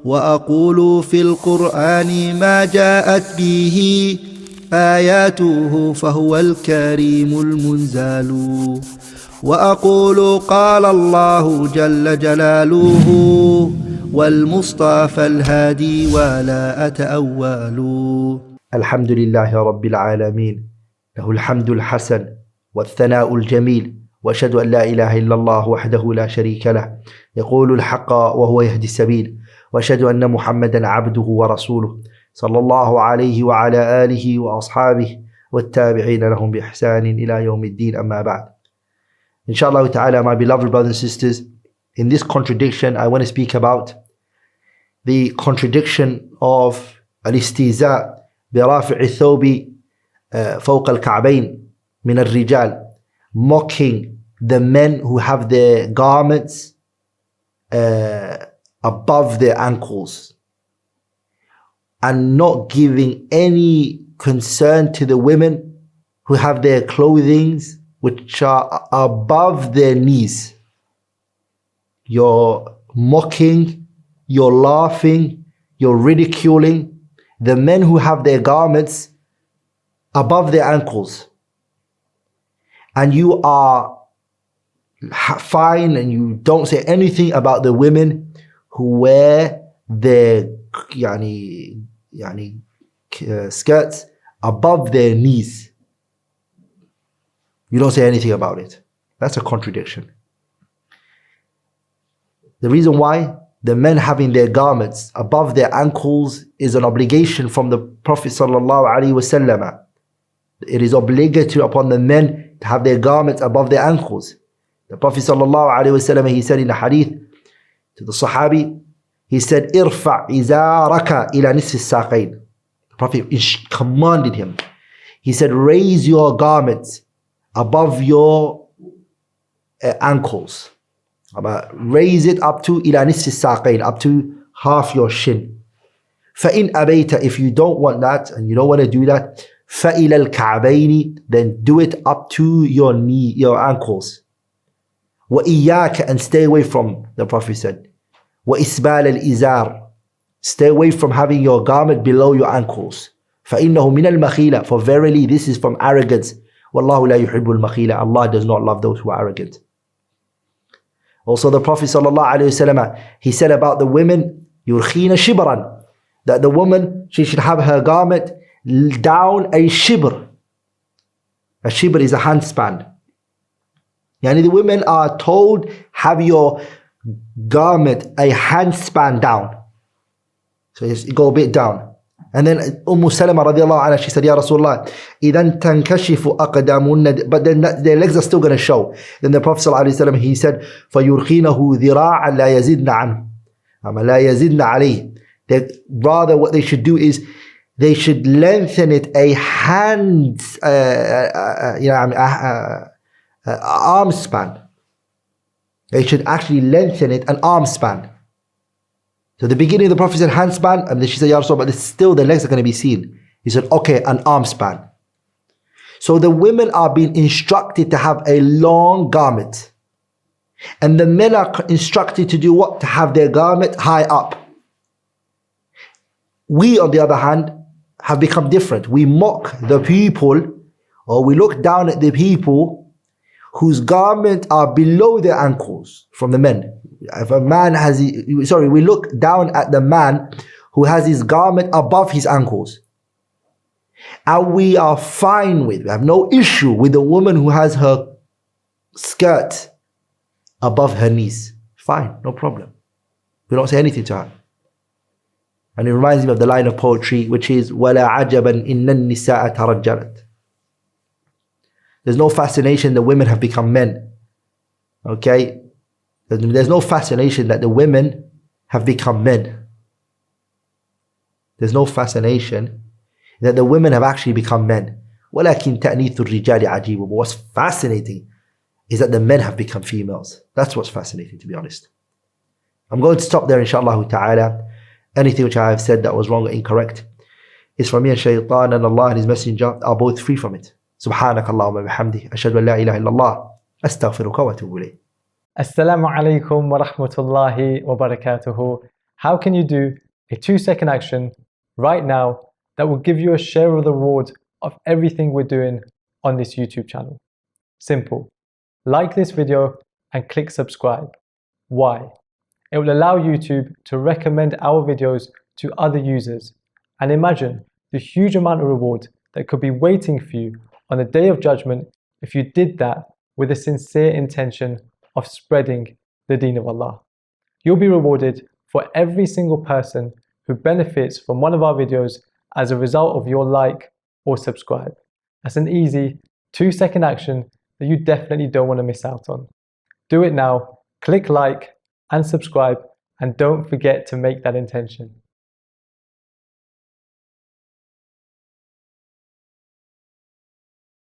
وأقول في القرآن ما جاءت به آياته فهو الكريم المنزال وأقول قال الله جل جلاله والمصطفى الهادي ولا أتأول. الحمد لله رب العالمين، له الحمد الحسن والثناء الجميل، وأشهد أن لا إله إلا الله وحده لا شريك له يقول الحق وهو يهدي السبيل، وأشهد أن محمدا عبده ورسوله صلى الله عليه وعلى آله وأصحابه والتابعين لهم بإحسان إلى يوم الدين. أما بعد. Inshallah ta'ala, my beloved brothers and sisters, in this contradiction I want to speak about the contradiction of الاستهزاء برافع الثوب فوق الكعبين من الرجال, mocking the men who have their garments above their ankles and not giving any concern to the women who have their clothings which are above their knees. You're mocking, you're laughing, you're ridiculing the men who have their garments above their ankles, and you are fine and you don't say anything about the women who wear their skirts above their knees. You don't say anything about it. That's a contradiction. The reason why the men having their garments above their ankles is an obligation from the Prophet sallallahu alaihi wasallam. It is obligatory upon the men to have their garments above their ankles. The Prophet sallallahu alaihi wasallam, he said in the hadith to the Sahabi, he said, "Irfa' izaraka ila nisfi saqayn." The Prophet commanded him. He said, raise your garments above your ankles. Raise it up to ila nisfi saqayn, up to half your shin. فَإِنْ أَبَيْتَ, if you don't want that and you don't want to do that, فَإِلَى الْكَعْبَيْنِ, then do it up to your knee, your ankles. وَإِيَّاكَ, and stay away from, the Prophet said, وَإِسْبَالَ الْإِزَارِ, stay away from having your garment below your ankles. فَإِنَّهُ مِنَ الْمَخِيلَةِ, for verily this is from arrogance. وَاللَّهُ لَا يُحِبُّ الْمَخِيلَةِ, Allah does not love those who are arrogant. Also the Prophet sallallahu alaihi wasallam, he said about the women, يُرْخِينَ شِبْرًا, that the woman, she should have her garment down a shibr. A shibr is a handspan. Yani the women are told, have your garment a handspan down. So you go a bit down. And then Salama radiallahu anha, she said, Ya Rasulullah, إِذَنْ تَنْكَشِفُ أَقْدَامُنَّ, but then their legs are still going to show. Then the Prophet sallallahu alaihi wasallam, he said, فَيُرْخِينَهُ ذِرَاعًا لَا يَزِدْنَ عَنْهُ, لَا يَزِدْنَ عَلَيْهِ. Rather what they should do is, they should lengthen it a hand, arm span. They should actually lengthen it an arm span. So the beginning, the Prophet said hand span, and then she said, Ya Rasulullah, but still the legs are going to be seen. He said, okay, an arm span. So the women are being instructed to have a long garment. And the men are instructed to do what? To have their garment high up. We, on the other hand, have become different. We mock the people, or we look down at the people whose garments are below their ankles from the men. If a man has, we look down at the man who has his garment above his ankles. And we are fine with, we have no issue with the woman who has her skirt above her knees. Fine, no problem. We don't say anything to her. And it reminds me of the line of poetry which is وَلَا عَجَبًا إِنَّ النِّسَاءَ تَرَجَّلَتْ. There's no fascination that women have become men. Okay? There's no fascination that the women have become men. There's no fascination that the women have actually become men. وَلَكِنْ تَأْنِيثُ الرِّجَالِ عَجِيبٌ. But what's fascinating is that the men have become females. That's what's fascinating, to be honest. I'm going to stop there, inshallah ta'ala. Anything which I have said that was wrong or incorrect is from me and shaitan, and Allah and His Messenger are both free from it. سبحانك اللهم وبحمدك أشهد أن لا إله إلا الله أستغفرك وأتوب إليك. Assalamu alaikum wa rahmatullahi wa barakatuhu. How can you do a 2-second action right now that will give you a share of the reward of everything we're doing on this YouTube channel? Simple. Like this video and click subscribe. Why? It will allow YouTube to recommend our videos to other users. And imagine the huge amount of reward that could be waiting for you on the day of judgment if you did that with a sincere intention of spreading the deen of Allah. You'll be rewarded for every single person who benefits from one of our videos as a result of your like or subscribe. That's an easy 2-second action that you definitely don't want to miss out on. Do it now, click like and subscribe, and don't forget to make that intention.